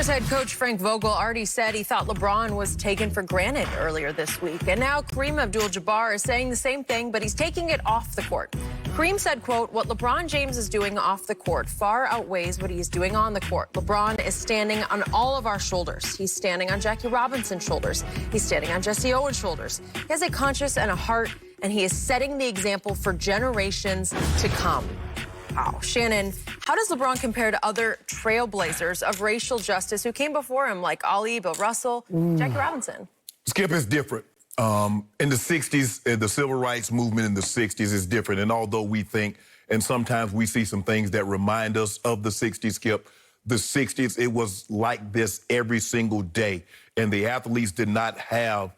Lakers head coach Frank Vogel already said he thought LeBron was taken for granted earlier this week. And now Kareem Abdul-Jabbar is saying the same thing, but he's taking it off the court. Kareem said, quote, "What LeBron James is doing off the court far outweighs what he's doing on the court. LeBron is standing on all of our shoulders. He's standing on Jackie Robinson's shoulders. He's standing on Jesse Owens' shoulders. He has a conscience and a heart, and he is setting the example for generations to come." Wow. Shannon, how does LeBron compare to other trailblazers of racial justice who came before him, like Ali, Bill Russell, Jackie Robinson? Skip, is different. In the 60s, the civil rights movement in the 60s is different. And although we think, and sometimes we see some things that remind us of the 60s, Skip, the 60s, it was like this every single day. And the athletes did not have,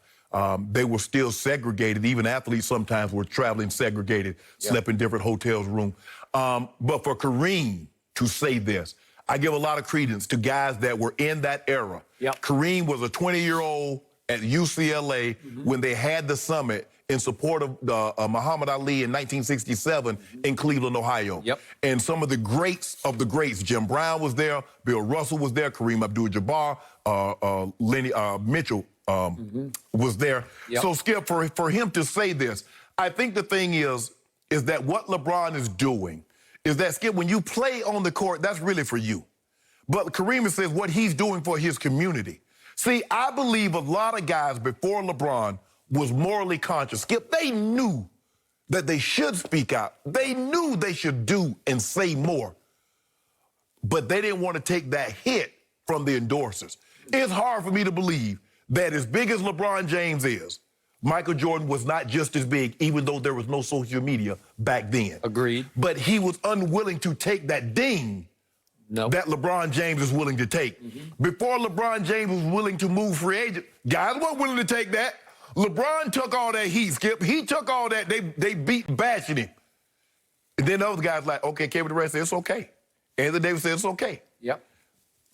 they were still segregated. Even athletes sometimes were traveling segregated, slept in different hotels room. But for Kareem to say this, I give a lot of credence to guys that were in that era. Kareem was a 20-year-old at UCLA when they had the summit in support of Muhammad Ali in 1967 in Cleveland, Ohio. And some of the greats, Jim Brown was there, Bill Russell was there, Kareem Abdul-Jabbar, Lenny Mitchell was there. So, Skip, for him to say this, I think the thing is that what LeBron is doing is that, Skip, when you play on the court, that's really for you. But Kareem says what he's doing for his community. See, I believe a lot of guys before LeBron was morally conscious. Skip, they knew that they should speak out. They knew they should do and say more. But they didn't want to take that hit from the endorsers. It's hard for me to believe that as big as LeBron James is, Michael Jordan was not just as big, even though there was no social media back then. Agreed. But he was unwilling to take that ding that LeBron James is willing to take. Before LeBron James was willing to move free agent, guys weren't willing to take that. LeBron took all that heat, Skip. He took all that. They beat bashing him. And then those guys like, okay, Kevin Durant said, it's okay. Anthony Davis said, it's okay.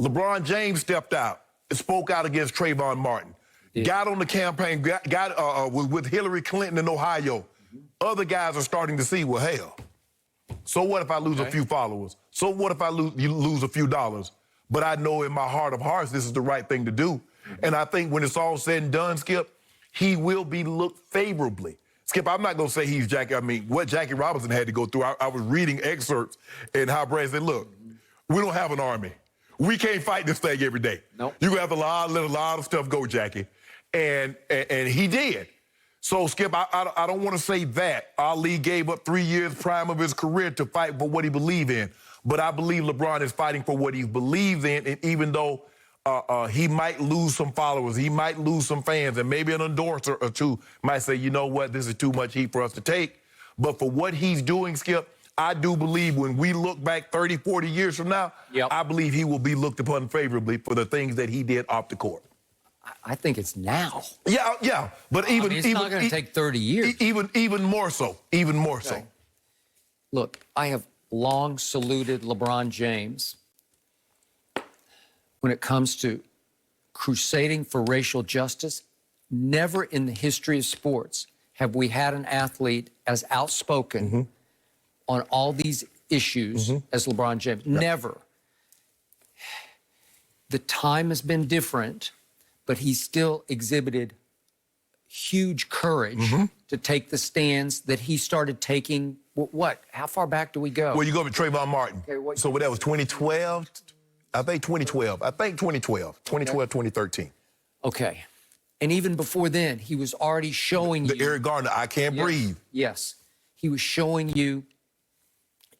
LeBron James stepped out and spoke out against Trayvon Martin. Got on the campaign, got with Hillary Clinton in Ohio. Other guys are starting to see, well, hell, so what if I lose a few followers? So what if I lose a few dollars? But I know in my heart of hearts, this is the right thing to do. And I think when it's all said and done, Skip, he will be looked favorably. Skip, I'm not going to say he's Jackie. I mean, what Jackie Robinson had to go through, I was reading excerpts and how Brad said, look, we don't have an army. We can't fight this thing every day. You're going to have to let a lot of stuff go, Jackie. And he did. So, Skip, I don't want to say that. Ali gave up 3 years prime of his career to fight for what he believed in. But I believe LeBron is fighting for what he believes in. And even though he might lose some followers, he might lose some fans, and maybe an endorser or two might say, you know what, this is too much heat for us to take. But for what he's doing, Skip, I do believe when we look back 30, 40 years from now, I believe he will be looked upon favorably for the things that he did off the court. I think it's now. But even it's not going to take 30 years. Even more so. Look, I have long saluted LeBron James when it comes to crusading for racial justice. Never in the history of sports have we had an athlete as outspoken on all these issues as LeBron James. Never. The time has been different, but he still exhibited huge courage to take the stands that he started taking. What? How far back do we go? Well, you go with Trayvon Martin. So that was 2012? I think 2012. 2013. Okay. And even before then, he was already showing you... Eric Garner, I can't breathe. Yes. He was showing you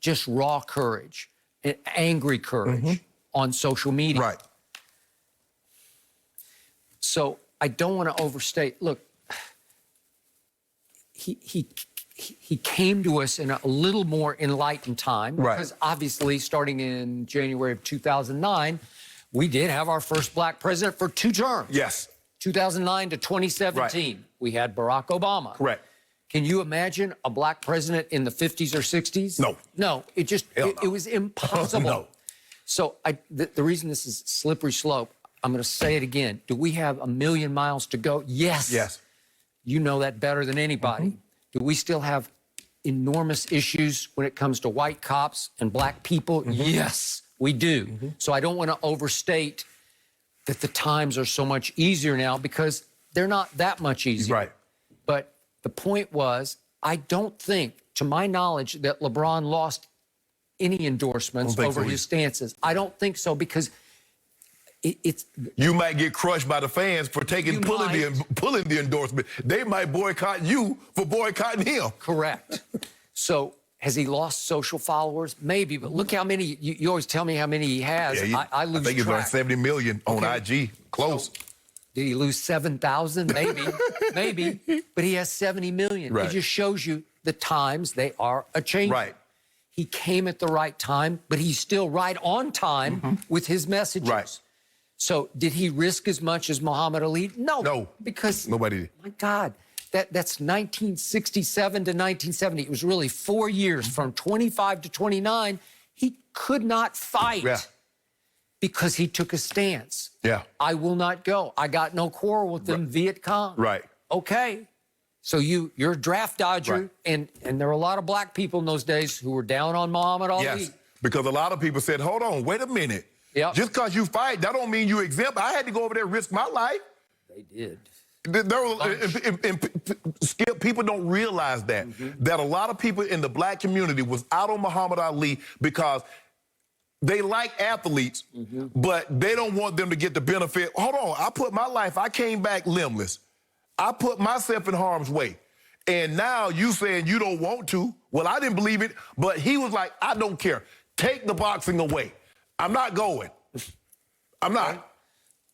just raw courage and angry courage on social media. So I don't want to overstate. Look, he came to us in a little more enlightened time. Because obviously, starting in January of 2009, we did have our first black president for 2 terms. 2009 to 2017, we had Barack Obama. Can you imagine a black president in the 50s or 60s? No, it was impossible. So the reason this is slippery slope, I'm going to say it again. Do we have 1 million miles to go? Yes. You know that better than anybody. Do we still have enormous issues when it comes to white cops and black people? Yes, we do. So I don't want to overstate that the times are so much easier now because they're not that much easier. Right. But the point was, I don't think, to my knowledge, that LeBron lost any endorsements over his stances. I don't think so because it's... You might get crushed by the fans for pulling the endorsement. They might boycott you for boycotting him. Correct. So has he lost social followers? Maybe, but look how many, you always tell me how many he has. Yeah, I lose track. I think he's like 70 million on IG. Close. So, did he lose 7,000? Maybe, maybe. But he has 70 million. Right. It just shows you the times they are a-changing. Right. He came at the right time, but he's still right on time with his messages. Right. So did he risk as much as Muhammad Ali? No. No. Because, nobody did. My God, that's 1967 to 1970. It was really 4 years, from 25 to 29. He could not fight. Yeah. Because he took a stance. Yeah. I will not go. I got no quarrel with them, Viet Cong. Right. Okay. So you're a draft dodger, and there were a lot of black people in those days who were down on Muhammad Ali. Yes, because a lot of people said, hold on, wait a minute. Yep. Just because you fight, that don't mean you exempt. I had to go over there and risk my life. They did. Skip, people don't realize that, that a lot of people in the black community was out on Muhammad Ali because they like athletes, but they don't want them to get the benefit. Hold on, I put my life, I came back limbless. I put myself in harm's way. And now you saying you don't want to. Well, I didn't believe it, but he was like, I don't care. Take the boxing away. I'm not going. I'm not.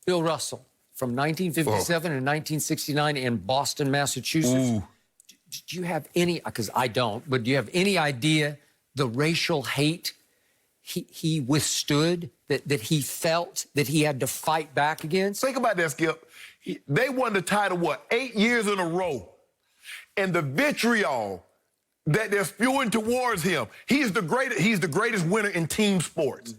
Bill Russell, from 1957 to 1969 in Boston, Massachusetts. Do you have any, because I don't, but do you have any idea the racial hate he withstood, that he felt that he had to fight back against? Think about that, Skip. They won the title, what, 8 years in a row. And the vitriol that they're spewing towards him, he's the greatest winner in team sports.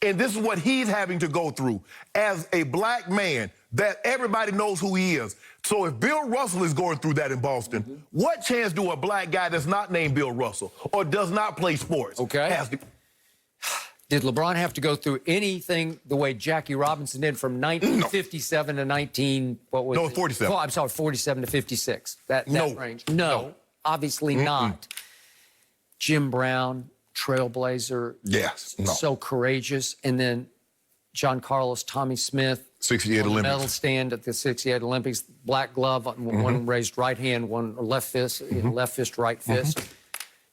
And this is what he's having to go through as a black man, that everybody knows who he is. So if Bill Russell is going through that in Boston, what chance do a black guy that's not named Bill Russell or does not play sports has to... Did LeBron have to go through anything the way Jackie Robinson did from 1957 to 47. Oh, I'm sorry, 47 to 56. That range. No, obviously not. Jim Brown, trailblazer. Yes. So courageous. And then John Carlos, Tommy Smith. 68 Olympics. Medal stand at the 68 Olympics. Black glove, one raised right hand, one left fist, right fist.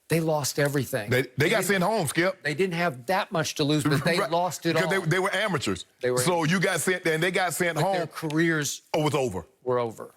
They lost everything. They got sent home, Skip. They didn't have that much to lose, but they lost it all. Because they were amateurs. So you got sent, and they got sent home. Their careers was over. Were over.